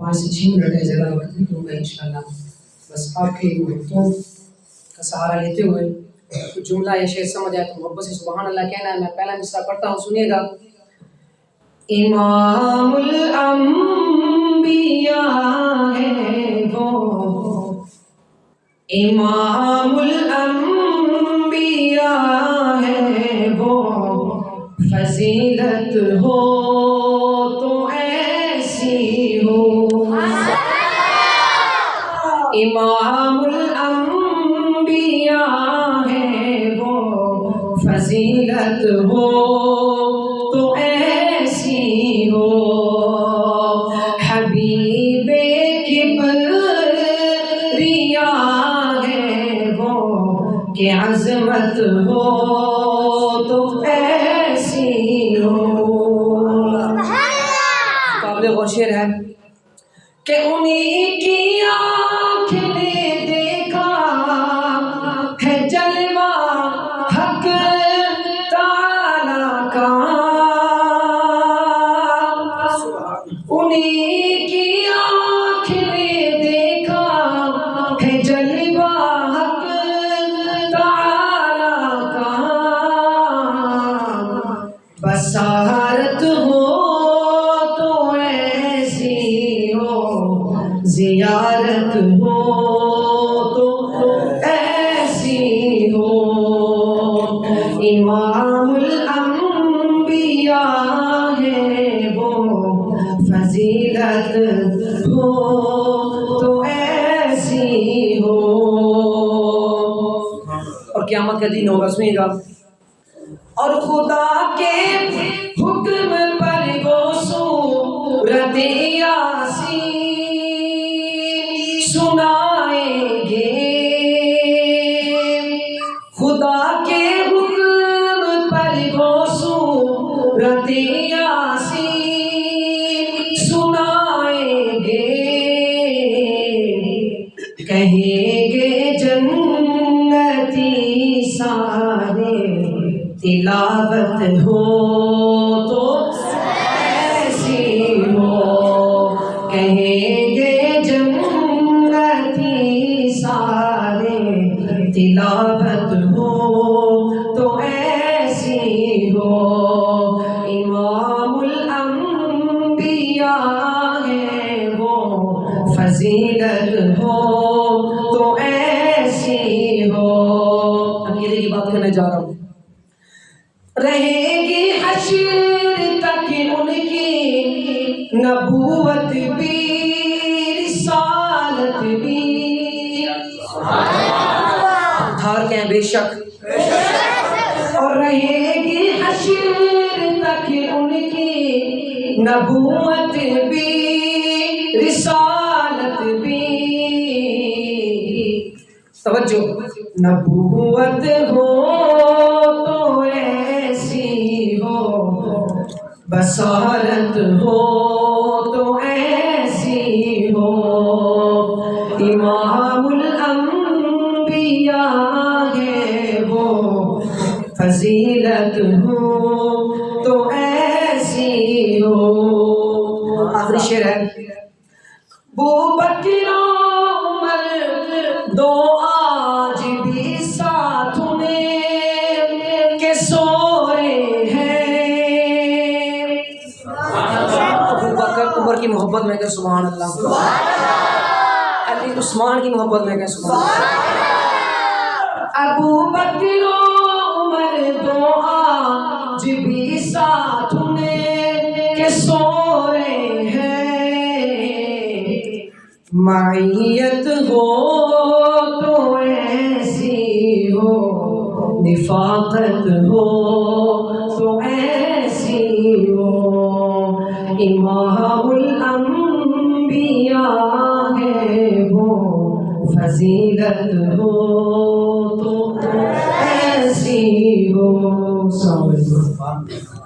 5 سے 6 منٹ ہے، زیادہ وقت نہیں دوں گا انشاءاللہ. بس آپ کے محبتوں کا سہارا لیتے ہوئے کچھ جملہ یا شعر سمجھ آئے تو محبت سے سبحان اللہ کہنا ہے. میں پہلا مصرع پڑھتا ہوں، سنیے گا. امام الانبیاء ہے وہ، امام الانبیاء ہے وہ، فضیلت ہو تو ایسی ہو. امام الانبیاء ہے وہ، فضیلت ہو تو ایسی ہو. حبیب کبریاء ہے وہ، کہ عظمت ہو تو ایسی ہو. قابل غور شعر ہے کہ انہیں کی آنکھ نے دیکھا ہے جلوہ حق تعالیٰ کا. انہیں کی آنکھ نے دیکھا ہے جلوہ حق تعالیٰ کا. بصارت ہو تو ایسی ہو، زیارت ہو تو ایسی ہو. امام الانبیاء ہے وہ، فضیلت ہو تو ایسی ہو. اور قیامت کا دن ہوگا، سنیے گا. اور خدا کے حکم پر وہ سورت یاسین سنائیں گے. خدا کے حکم پر وہ سورت یاسین سنائیں گے. کہیں گے جنتی سارے تلاوت ہو تو ایسی ہو. کہیں گے جنتی سارے تلاوت ہو تو ایسی ہو. امام الانبیاء ہے وہ، فضیلت ہو تو ایسی ہو. عقیدے کی بات کرنے جا رہا ہوں. رہے گی حشر تک ان کی نبوت بھی، رسالت بھی. دھار کے ہیں بے شک. اور رہے گی حشر تک ان کی نبوت بھی، رسالت بھی. توجہ. نبوت ہو تو ایسی ہو، بصارت ہو تو ایسی ہو. امام الانبیاء ہے وہ، فضیلت ہو تو ایسی ہو. آخری شعر ہے. ابوبکر و عمر دو آج بھی ساتھ میں کہ سو رہے ہیں. ابوبکر عمر کی محبت میں کہ سبحان اللہ. علی عثمان کی محبت میں کہ سبحان اللہ. ابوبکر و عمر دو آج بھی ساتھ میں کہ سو رہے ہیں. معیت ہو تو ایسی ہو، نفاقت ہو تو ایسی ہو. امام الانبیاء ہے وہ، فضیلت ہو تو ایسی ہو. السلام علیکم.